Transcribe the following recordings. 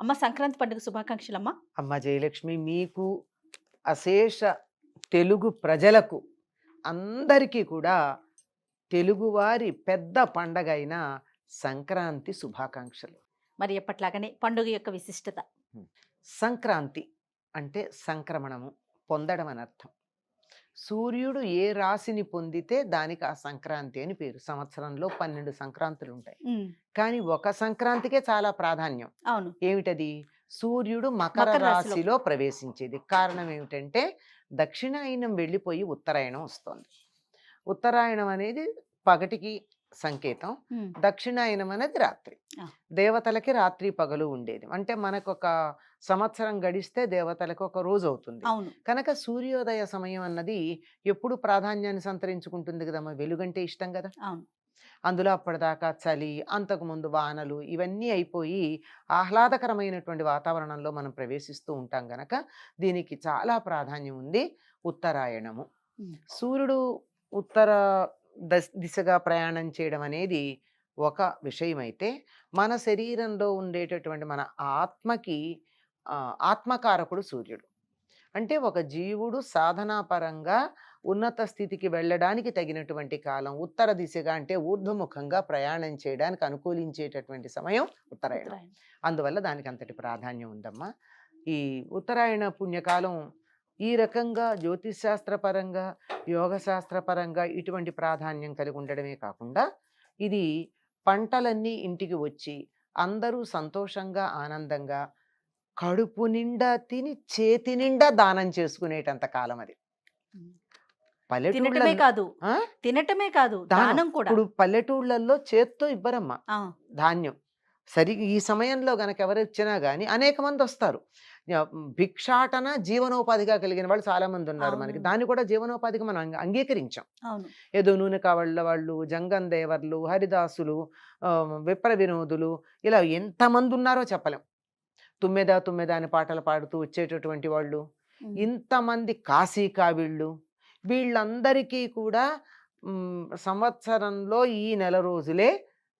అమ్మ సంక్రాంతి పండుగ శుభాకాంక్షలమ్మా. అమ్మ జయలక్ష్మి, మీకు అశేష తెలుగు ప్రజలకు అందరికీ కూడా తెలుగువారి పెద్ద పండగ అయిన సంక్రాంతి శుభాకాంక్షలు. మరి ఎప్పట్లాగానే పండుగ యొక్క విశిష్టత. సంక్రాంతి అంటే సంక్రమణము, పొందడం అని అర్థం. సూర్యుడు ఏ రాశిని పొందితే దానికి ఆ సంక్రాంతి అని పేరు. సంవత్సరంలో 12 సంక్రాంతులు ఉంటాయి, కానీ ఒక సంక్రాంతికే చాలా ప్రాధాన్యం. అవును. ఏమిటది? సూర్యుడు మకర మకర రాశిలో. రాశిలో ప్రవేశించేది. కారణం ఏమిటంటే దక్షిణాయనం వెళ్ళిపోయి ఉత్తరాయణం వస్తోంది. ఉత్తరాయణం అనేది పగటికి సంకేతం, దక్షిణాయనం అనేది రాత్రి. ఆ. దేవతలకి రాత్రి పగలు ఉండేది. అంటే మనకు ఒక సంవత్సరం గడిస్తే దేవతలకు ఒక రోజు అవుతుంది. అవును. కనుక సూర్యోదయ సమయం అన్నది ఎప్పుడు ప్రాధాన్యాన్ని సంతరించుకుంటుంది కదమ్మా. వెలుగంటే ఇష్టం కదా. అవును. అందులో అప్పటిదాకా చలి, అంతకుముందు వానలు, ఇవన్నీ అయిపోయి ఆహ్లాదకరమైనటువంటి వాతావరణంలో మనం ప్రవేశిస్తూ ఉంటాం గనక దీనికి చాలా ప్రాధాన్యం ఉంది. ఉత్తరాయణము. సూర్యుడు ఉత్తర దిశగా ప్రయాణం చేయడం అనేది ఒక విషయం అయితే, మన శరీరంలో ఉండేటటువంటి మన ఆత్మకి ఆత్మకారకుడు సూర్యుడు. అంటే ఒక జీవుడు సాధనాపరంగా ఉన్నత స్థితికి వెళ్ళడానికి తగినటువంటి కాలం ఉత్తర దిశగా, అంటే ఊర్ధ్వముఖంగా ప్రయాణం చేయడానికి అనుకూలించేటటువంటి సమయం ఉత్తరాయణం. ఉత్తరాయణం. అందువల్ల దానికి అంతటి ప్రాధాన్యం ఉందమ్మా. ఈ ఉత్తరాయణ పుణ్యకాలం ఈ రకంగా జ్యోతిష్ శాస్త్రపరంగా, యోగ శాస్త్రపరంగా ఇటువంటి ప్రాధాన్యం కలిగి ఉండడమే కాకుండా, ఇది పంటలన్నీ ఇంటికి వచ్చి అందరూ సంతోషంగా ఆనందంగా కడుపు నిండా తిని చేతి నిండా దానం చేసుకునేటంత కాలం అది. తినటమే పల్లెటూళ్ళల్లో కాదు, ఆ? తినటమే కాదు, దానం. దానం కూడా. ఇప్పుడు పల్లెటూళ్ళల్లో చేత్తో ఇవ్వరమ్మా ఆ, ధాన్యం. సరి ఈ సమయంలో గనక ఎవరు వచ్చినా కానీ అనేక మంది వస్తారు. భిక్షాటన జీవనోపాధిగా కలిగిన వాళ్ళు చాలా మంది ఉన్నారు మనకి. అవును. దాన్ని కూడా జీవనోపాధిగా మనం అంగీకరించాం. అవును. ఏదో నూనె కావళ్ళ వాళ్ళు, జంగం దేవర్లు, హరిదాసులు, విప్ర వినోదులు, ఇలా ఎంతమంది ఉన్నారో చెప్పలేం. తుమ్మెద తుమ్మెద అని పాటలు పాడుతూ వచ్చేటటువంటి వాళ్ళు, ఇంతమంది కాశీ కావిళ్ళు, వీళ్ళందరికీ కూడా సంవత్సరంలో ఈ నెల రోజులే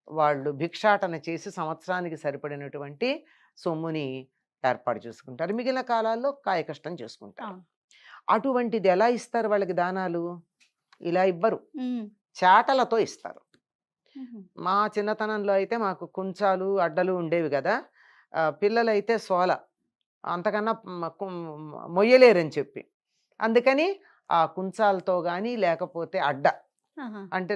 వాళ్ళు భిక్షాటన చేసి సంవత్సరానికి సరిపడినటువంటి సొమ్ముని ఏర్పాటు చేసుకుంటారు. మిగిలిన కాలాల్లో కాయకష్టం చేసుకుంటారు. అవును. అటువంటిది ఎలా ఇస్తారు వాళ్ళకి దానాలు? ఇలా ఇవ్వరు, ఉమ్, చాటలతో ఇస్తారు. ఉమ్, మా చిన్నతనంలో అయితే మాకు కుంచాలు అడ్డలు ఉండేవి కదా. పిల్లలైతే సోల, అంతకన్నా మొయ్యలేరని చెప్పి, అందుకని ఆ కుంచాలతో కానీ లేకపోతే అడ్డ, ఆహా. అంటే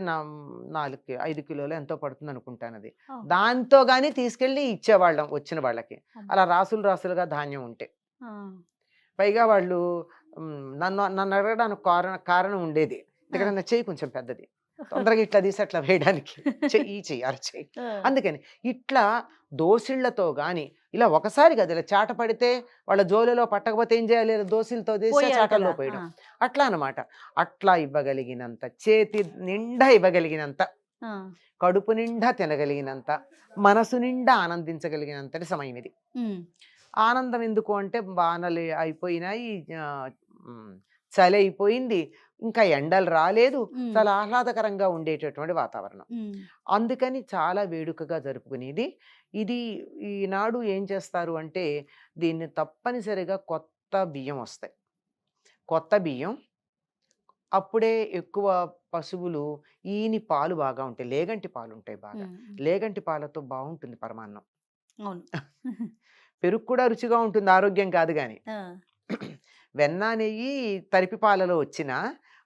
5 కిలోలు ఎంతో పడుతుంది అనుకుంటాను అది, ఓ. దాంతో కానీ తీసుకెళ్ళి ఇచ్చేవాళ్ళం వచ్చిన వాళ్ళకి. అమ్మ. అలా రాసులు రాసులుగా ధాన్యం ఉంటే, ఆ, పైగా వాళ్ళు నన్ను అడగడానికి కారణం ఉండేది. ఇక్కడ నా చెయ్యి కొంచెం పెద్దది, తొందరగా ఇట్లా తీసి అట్లా వేయడానికి చెయ్యి అరచేయి. ఆ, అందుకని ఇట్లా దోసిళ్లతో గాని, ఇలా ఒకసారి కదా ఇలా చాట పడితే వాళ్ళ జోలిలో పట్టకపోతే ఏం చేయాలి? దోసిలతో తీసి పోయాలి చాటల్లో కదా. పోయడం. ఆ, అట్లా అన్నమాట. అట్లా ఇవ్వగలిగినంత, చేతి నిండా ఇవ్వగలిగినంత, ఆ, కడుపు నిండా తినగలిగినంత, మనసు నిండా ఆనందించగలిగినంతటి సమయం ఇది. ఉమ్, ఆనందం ఎందుకు అంటే, వానలు అయిపోయినాయి, చలి అయిపోయింది, ఇంకా ఎండలు రాలేదు, ఉమ్, చాలా ఆహ్లాదకరంగా ఉండేటటువంటి వాతావరణం. ఉమ్, అందుకని చాలా వేడుకగా జరుపుకునేది ఇది. ఈనాడు ఏం చేస్తారు అంటే, దీన్ని తప్పనిసరిగా కొత్త బియ్యం వస్తాయి. కొత్త బియ్యం అప్పుడే ఎక్కువ పశువులు ఈని పాలు బాగా ఉంటాయి, లేగంటి పాలు ఉంటాయి బాగా. ఉమ్, లేగంటి పాలతో బాగుంటుంది పరమాన్నం. అవును. పెరుగు కూడా రుచిగా ఉంటుంది, ఆరోగ్యం కాదు కానీ. ఆ, వెన్న నెయ్యి తరిపి పాలలో వచ్చిన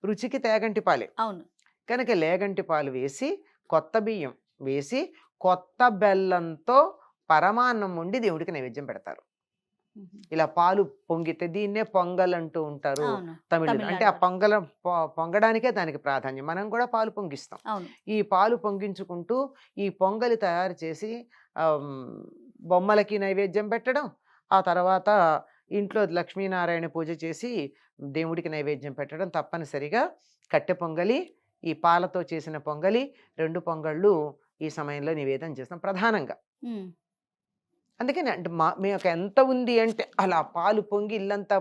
రుచికి తేగంటి పాలే. అవును. కనుక లేగంటి పాలు వేసి, కొత్త బియ్యం వేసి, కొత్త బెల్లంతో పరమాన్నం వండి దేవుడికి నైవేద్యం పెడతారు. ఉహు. ఇలా పాలు పొంగితే దీన్నే పొంగల్ అంటూ ఉంటారు అవును. తమిళులు. అంటే ఆ తమిళనాడులో. పొంగల పొంగడానికే దానికి ప్రాధాన్యం. మనం కూడా పాలు పొంగిస్తాం. అవును. ఈ పాలు పొంగించుకుంటూ ఈ పొంగలి తయారు చేసి బొమ్మలకి నైవేద్యం పెట్టడం, ఆ తర్వాత ఇంట్లో లక్ష్మీనారాయణ పూజ చేసి దేవుడికి నైవేద్యం పెట్టడం. తప్పనిసరిగా కట్టె పొంగలి, ఈ పాలతో చేసిన పొంగలి, 2 పొంగళ్ళు ఈ సమయంలో నివేదన చేస్తాం ప్రధానంగా. ఉమ్, అందుకని అంటే మీకు ఎంత ఉంది అంటే, అలా పాలు పొంగి ఇల్లంతా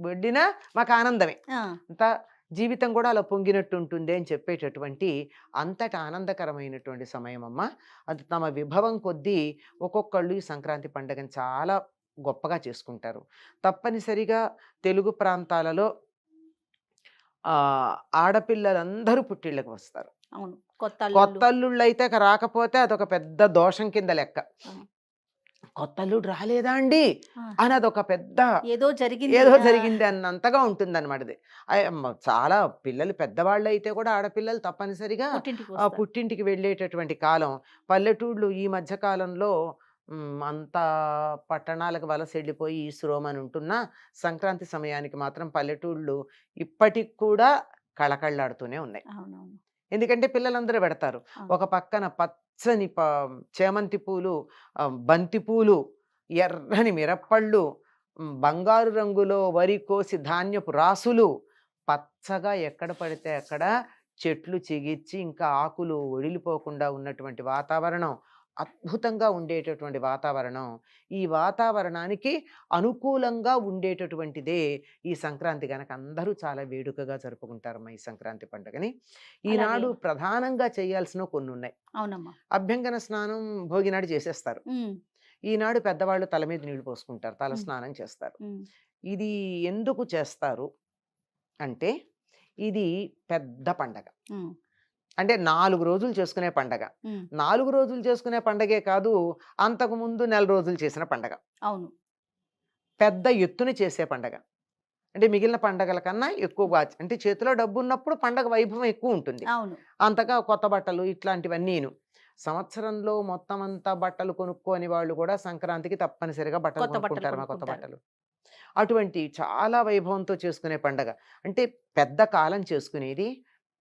వడ్డినా మాకు ఆనందమే. ఆ, అంతా జీవితం కూడా అలా పొంగినట్టు ఉంటుంది అని చెప్పేటటువంటి అంతటి ఆనందకరమైనటువంటి సమయం అమ్మ. అది తమ విభవం కొద్దీ ఒక్కొక్కళ్ళు ఈ సంక్రాంతి పండుగను చాలా గొప్పగా చేసుకుంటారు. తప్పనిసరిగా తెలుగు ప్రాంతాలలో ఆడపిల్లలందరూ పుట్టిళ్ళకి వస్తారు. అవును. కొత్త అల్లుళ్ళు. కొత్తల్లుళ్ళైతే రాకపోతే అదొక పెద్ద దోషం కింద లెక్క. ఆ! కొత్తల్లుడు రాలేదా అండి ఆ! అని అదొక పెద్ద ఏదో జరిగింది. ఏదో ఆ! జరిగింది అన్నంతగా ఉంటుందన్నమాట ఇది. చాలా పిల్లలు పెద్దవాళ్ళైతే కూడా ఆడపిల్లలు తప్పనిసరిగా పుట్టింటికి వస్తారు. పుట్టింటికి వెళ్ళేటటువంటి కాలం. పల్లెటూళ్ళు ఈ మధ్య కాలంలో అంతా పట్టణాలకు వలస వెళ్ళిపోయి ఈశ్వరోమని ఉంటున్నా సంక్రాంతి సమయానికి మాత్రం పల్లెటూళ్ళు ఇప్పటికి కూడా కళకళ్ళాడుతూనే ఉన్నాయి. అవునవును. ఎందుకంటే పిల్లలందరూ పెడతారు. అవును. ఒక పక్కన పచ్చని చేమంతి పూలు, బంతి పూలు, ఎర్రని మిరప్పళ్ళు, బంగారు రంగులో వరి కోసి ధాన్యపు రాసులు, పచ్చగా ఎక్కడ పడితే అక్కడ చెట్లు చిగిర్చి ఇంకా ఆకులు ఒడిలిపోకుండా ఉన్నటువంటి వాతావరణం, అద్భుతంగా ఉండేటటువంటి వాతావరణం. ఈ వాతావరణానికి అనుకూలంగా ఉండేటటువంటిదే ఈ సంక్రాంతి గనక అందరూ చాలా వేడుకగా జరుపుకుంటారమ్మా ఈ సంక్రాంతి పండుగని. అలాగే. ఈనాడు ప్రధానంగా చేయాల్సినవి కొన్నున్నాయి. అవునమ్మా. అభ్యంగన స్నానం భోగినాడు చేసేస్తారు. హ్మ్. ఈనాడు పెద్దవాళ్ళు తల మీద నీళ్లు పోసుకుంటారు. తల హ్మ్. స్నానం చేస్తారు. హ్మ్. ఇది ఎందుకు చేస్తారు అంటే, ఇది పెద్ద పండగ. హ్మ్. అంటే 4 రోజులు చేసుకునే పండగ. హ్మ్. 4 రోజులు చేసుకునే పండగే కాదు, అంతకుముందు నెల రోజులు చేసిన పండగ. అవును. పెద్ద ఎత్తున చేసే పండగ. అంటే మిగిలిన పండగల కన్నా ఎక్కువగా అంటే చేతిలో డబ్బున్నప్పుడు పండగ వైభవం ఎక్కువుంటుంది. అవును. అంతగా కొత్త బట్టలు ఇట్లాంటివన్నీను. సంవత్సరంలో మొత్తం అంతా బట్టలు కొనుక్కోని వాళ్ళు కూడా సంక్రాంతికి తప్పనిసరిగా బట్టలు కొత్త బట్టలు కొనుక్కుంటారు కొత్త కొనుక్కుంటారు. బట్టలు. అటువంటి చాలా వైభవంతో చేసుకునే పండగ. అంటే పెద్ద కాలం చేసుకునేది,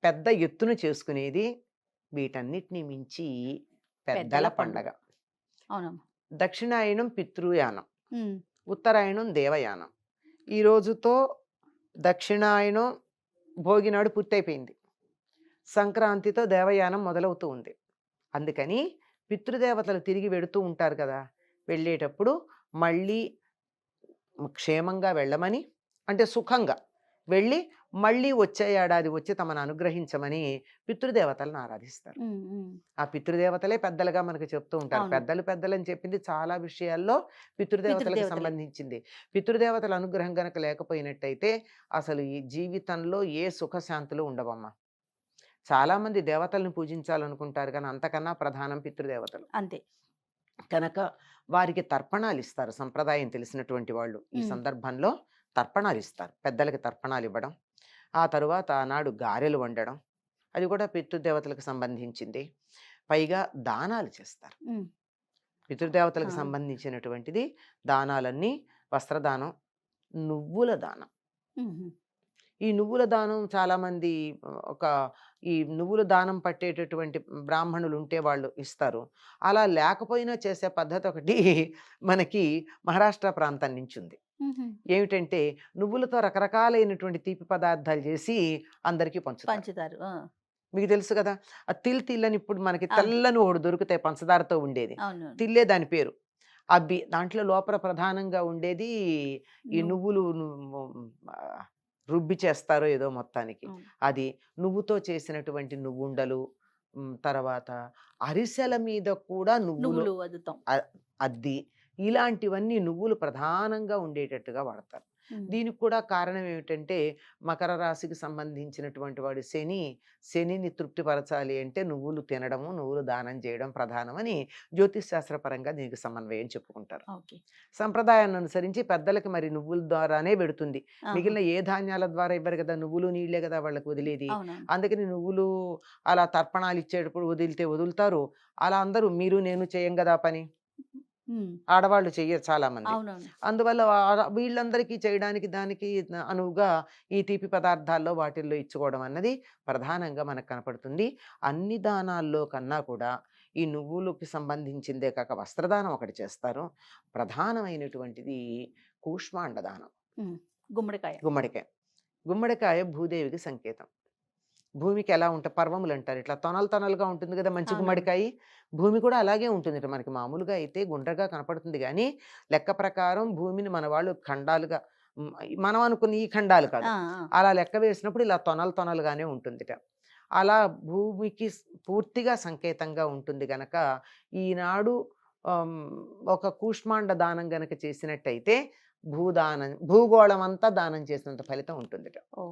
పెద్ద ఎత్తున చేసుకునేది, వీటన్నిటిని మించి పెద్దల పెద్దల పండగ. పండుగ. అవునమ్మా. దక్షిణాయనం పితృయానం, హ్మ్. ఉత్తరాయణం దేవయానం. ఈ రోజుతో దక్షిణాయనం భోగినాడు పూర్తయిపోయింది. సంక్రాంతితో దేవయానం మొదలవుతూ ఉంది. అందుకని పితృదేవతలు తిరిగి వెడుతూ ఉంటారు కదా! వెళ్ళేటప్పుడు మళ్ళీ క్షేమంగా వెళ్ళమని, అంటే సుఖంగా వెళ్ళి మళ్ళీ వచ్చే ఏడాది వచ్చి తమను అనుగ్రహించమని పితృదేవతలను ఆరాధిస్తారు. హ్మ్. హ్మ్. ఆ పితృదేవతలే పెద్దలుగా మనకు చెప్తూ ఉంటారు. అవును. పెద్దలని చెప్పింది చాలా విషయాల్లో పితృదేవతలకు పితృదేవతలే. సంబంధించింది. పితృదేవతల అనుగ్రహం గనక లేకపోయినట్టయితే అసలు ఈ జీవితంలో ఏ సుఖశాంతులు ఉండవమ్మా. చాలామంది దేవతలను పూజించాలనుకుంటారు కానీ అంతకన్నా ప్రధానం పితృదేవతలు. అంతే. కనుక వారికి తర్పణాలిస్తారు సంప్రదాయం తెలిసినటువంటి వాళ్ళు. ఈ హ్మ్. సందర్భంలో తర్పణాలిస్తారు. పెద్దలకి తర్పణాలివ్వడం. ఆ తరువాత ఆనాడు గారెలు వండడం. అది కూడా పితృదేవతలకు సంబంధించింది. పైగా దానాలు చేస్తారు. హ్మ్. పితృదేవతలకు ఆ! సంబంధించినటువంటిది దానాలన్నీ వస్త్రదానం, నువ్వుల దానం. హుహు. ఈ నువ్వుల దానం చాలామంది ఒక ఈ నువ్వుల దానం పట్టేటటువంటి బ్రాహ్మణులు ఉంటే వాళ్ళు ఇస్తారు. అలా లేకపోయినా చేసే పద్ధతి ఒకటి మనకి మహారాష్ట్ర ప్రాంతం నుంచి ఉంది. హుహు. ఏమిటంటే నువ్వులతో రకరకాలైనటువంటి తీపి పదార్థాలు చేసి అందరికీ పంచుతారు. పంచుతారు. ఆ! మీకు తెలుసు కదా! ఆ తిల్ అని ఇప్పుడు మనకి అవును. తెల్లని ఒకటి దొరుకుతాయి పంచదారతో ఉండేది. అవునవును. తిల్లే దాని పేరు. అవి దాంట్లో లోపల ప్రధానంగా ఉండేది ఈ నువ్వు. నువ్వులు రుబ్బి చేస్తారో ఏదో మొత్తానికి. అవును. అది నువ్వుతో చేసినటువంటి నువ్వుండలు, తర్వాత అరిసెల మీద కూడా నువ్వులు నువ్వులు అద్దుతాం. అద్ది ఇలాంటివన్నీ నువ్వులు ప్రధానంగా ఉండేటట్టుగా వాడతారు. హ్మ్. దీనికి కూడా కారణం ఏమిటంటే మకర రాశికి సంబంధించినటువంటి వాడు శనిని తృప్తిపరచాలి అంటే నువ్వులు తినడము, నువ్వులు దానం చేయడం ప్రధానమని జ్యోతిష్ శాస్త్రపరంగా దీనికి సమన్వయం చెప్పుకుంటారు. ఓకే. సంప్రదాయాన్ని అనుసరించి పెద్దలకి మరి నువ్వుల ద్వారానే పెడుతుంది. ఆహా! మిగిలిన ఏ ధాన్యాల ద్వారా ఇవ్వరు కదా! నువ్వులు, నీళ్ళే కదా వాళ్ళకి వదిలేది. అవునవును. అందుకని నువ్వులు అలా తర్పణాలు ఇచ్చేటప్పుడు వదిలితే వదులుతారు. అలా అందరూ మీరు నేను చేయం కదా పని. హ్మ్. ఆడవాళ్ళు చెయ్యరు చాలామంది. అవునవును. అందువల్ల వీళ్ళందరికీ చేయడానికి దానికి అనువుగా ఈ తీపి పదార్థాల్లో వాటిల్లో ఇచ్చుకోవడం అన్నది ప్రధానంగా మనకు కనపడుతుంది. అన్ని దానాల్లో కన్నా కూడా ఈ నువ్వులకి సంబంధించిందే కాక వస్త్రదానం ఒకటి చేస్తారు. ప్రధానమైనటువంటిది కూష్మాండ దానం. హ్మ్. గుమ్మడికాయ. గుమ్మడికాయ. గుమ్మడికాయ భూదేవికి సంకేతం. భూమికి ఎలా ఉంటాయి పర్వములంటారు. ఇట్లా తొనలుగా ఉంటుంది కదా! మంచి అవునవును. గుమ్మడికాయి. భూమి కూడా అలాగే ఉంటుందట. మనకి మామూలుగా అయితే గుండ్రగా కనపడుతుంది గానీ, లెక్క ప్రకారం భూమిని మన వాళ్ళు ఖండాలుగా మనం అనుకున్న ఈ ఖండాలు కాదు. ఆ, ఆ. అలా లెక్క వేసినప్పుడు ఇలా తొనలు తొనలుగానే ఉంటుందిట. అలా భూమికి పూర్తిగా సంకేతంగా ఉంటుంది గనక ఈనాడు ఆమ్, ఒక కూష్మాండ దానం గనక చేసినట్టయితే భూగోళం అంతా దానం చేసినంత ఫలితం ఉంటుందిట. ఓ.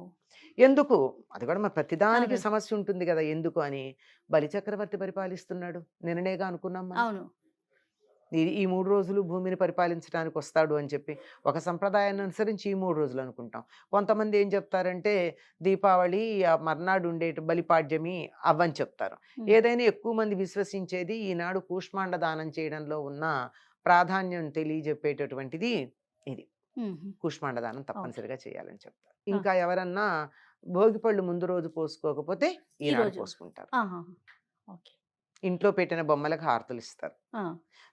ఎందుకు? అది కూడా మరి ప్రతిదానికి అవును. సమస్య ఉంటుంది కదా, ఎందుకు అని. బలిచక్రవర్తి పరిపాలిస్తున్నాడు, నిన్ననేగా అనుకున్నాం మనం. అవును. ఈ 3 రోజులు భూమిని పరిపాలించడానికి వస్తాడు అని చెప్పి ఒక సంప్రదాయాన్ని అనుసరించి ఈ 3 రోజులు అనుకుంటాం. కొంతమంది ఏం చెప్తారంటే దీపావళి, ఆ మర్నాడు ఉండేటి బలిపాడ్యమి అవ్వని చెప్తారు. ఉమ్, ఏదైనా ఎక్కువ మంది విశ్వసించేది ఈనాడు కూష్మాండ దానం చేయడంలో ఉన్న ప్రాధాన్యం తెలియజెప్పేటటువంటిది ఇది. ఉమ్, కూష్మాండ దానం ఓకే. తప్పనిసరిగా చేయాలని చెప్తారు. ఇంకా ఎవరన్నా భోగిపళ్ళు ముందు రోజు పోసుకోకపోతే ఈ ఈనాడు రోజు. పోసుకుంటారు. ఆహా. ఓకే. ఇంట్లో పెట్టిన బొమ్మలకు హారతులు ఇస్తారు. ఆ,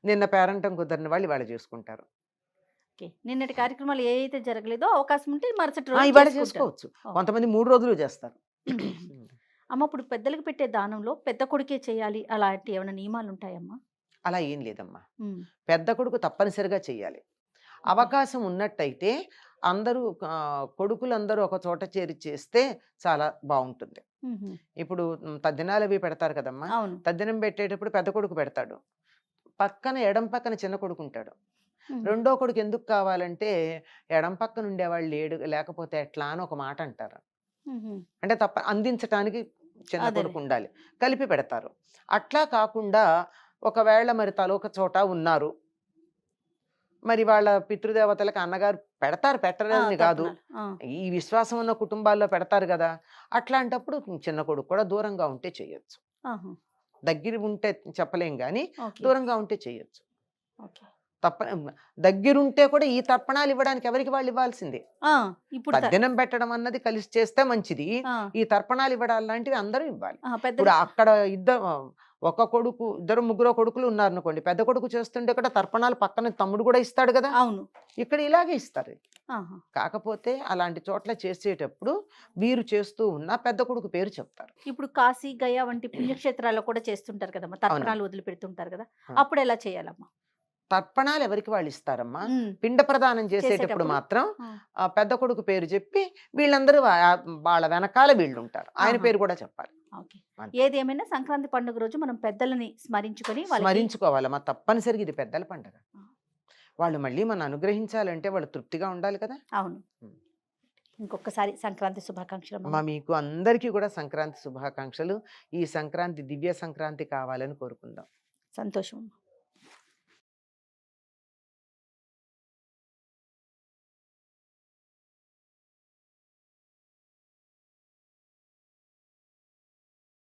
నిన్న పేరంటం కుదరని వాళ్ళు ఇవాళ చేసుకుంటారు. ఓకే. నిన్నటి కార్యక్రమాలు ఏ అయితే జరగలేదో అవకాశం ఉంటే మరుసటి ఆ, రోజు ఇవాళ చేసుకుంటారు. చేసుకోవచ్చు. ఓ. కొంతమంది 3 రోజులు చేస్తారు. ఉమ్. అమ్మ, ఇప్పుడు పెద్దలకు పెట్టే దానంలో పెద్ద కొడుకే చేయాలి అలాంటి ఏమైనా నియమాలు ఉంటాయమ్మా? అలా ఏం లేదమ్మా. ఉమ్, పెద్ద కొడుకు తప్పనిసరిగా చెయ్యాలి. ఓకే. అవకాశం ఉన్నట్టయితే అందరూ కొడుకులందరూ ఒక చోట చేరి చేస్తే చాలా బాగుంటుంది. ఉహుం. ఇప్పుడు తద్దినాలు అవి పెడతారు కదమ్మా. అవును. తద్దినం పెట్టేటప్పుడు పెద్ద కొడుకు పెడతాడు, పక్కన ఎడం పక్కన చిన్న కొడుకు ఉంటాడు. ఉమ్, రెండో కొడుకు ఎందుకు కావాలంటే ఎడం పక్కన ఉండేవాళ్ళు లేకపోతే ఎట్లా అని ఒక మాట అంటారు. ఉహుం. అంటే అందించటానికి చిన్న అదేలే. కొడుకు ఉండాలి, కలిపి పెడతారు. అట్లా కాకుండా ఒకవేళ మరి తలొక చోట ఉన్నారు, మరి వాళ్ళ పితృదేవతలకు అన్నగారు పెడతారు, ఆ, పెట్టలేదని కాదు, తర్పణాలు. ఆ, ఈ విశ్వాసం ఉన్న కుటుంబాల్లో పెడతారు కదా. అట్లాంటప్పుడు చిన్న కొడుకు కూడా దూరంగా ఉంటే చేయొచ్చు. ఆహా. దగ్గర ఉంటే చెప్పలేం కానీ ఓకే. దూరంగా ఉంటే చేయొచ్చు. ఓకే. దగ్గరుంటే కూడా ఈ తర్పణాలు ఇవ్వడానికి ఎవరికి వాళ్ళు ఇవ్వాల్సిందే. ఆ, ఇప్పుడు తద్దినం పెట్టడం అన్నది కలిసి చేస్తే మంచిది. ఆ, ఈ తర్పణాలు ఇవ్వడాలు లాంటివి అందరూ ఇవ్వాలి. ఆ, పెద్ద ఇప్పుడు అక్కడ ఒక కొడుకు, ఇద్దరు ముగ్గురు కొడుకులు ఉన్నారనుకోండి, పెద్ద కొడుకు చేస్తుంటే కూడా తర్పణాలు పక్కన తమ్ముడు కూడా ఇస్తాడు కదా. అవును. ఇక్కడ ఇలాగే ఇస్తారు. ఆహా. కాకపోతే అలాంటి చోట్ల చేసేటప్పుడు వీరు చేస్తూ ఉన్న పెద్ద కొడుకు పేరు చెప్తారు. ఇప్పుడు కాశీ, గయా వంటి పుణ్యక్షేత్రాల్లో కూడా చేస్తుంటారు కదమ్మా, తర్పణాలు వదిలిపెడుతుంటారు కదా, ఆ. అప్పుడు ఎలా చేయాలమ్మా? తర్పణాలు ఎవరికి వాళ్ళు ఇస్తారమ్మా. ఉమ్, పిండ ప్రదానం చేసేటప్పుడు చేసేటప్పుడు? మాత్రం ఆ, ఆ పెద్ద కొడుకు పేరు చెప్పి వీళ్ళందరూ వాళ్ళ వెనకాల వీళ్ళు ఉంటారు, ఆయన ఆహా. పేరు కూడా చెప్పాలి. ఓకే. అంతే. ఏది ఏమైనా సంక్రాంతి పండుగ రోజు మనం పెద్దలని స్మరించుకొని వాళ్ళకి స్మరించుకోవాలమ్మా, తప్పనిసరిగా ఇది పెద్దల పండగ. ఆ. వాళ్ళు మళ్ళీ మనం అనుగ్రహించాలంటే వాళ్ళు తృప్తిగా ఉండాలి కదా. అవును. ఉమ్. ఇంకొకసారి సంక్రాంతి శుభాకాంక్షలు అమ్మా. అమ్మా, మీకు అందరికీ కూడా సంక్రాంతి శుభాకాంక్షలు. ఈ సంక్రాంతి దివ్య సంక్రాంతి కావాలని కోరుకుందాం. సంతోషం.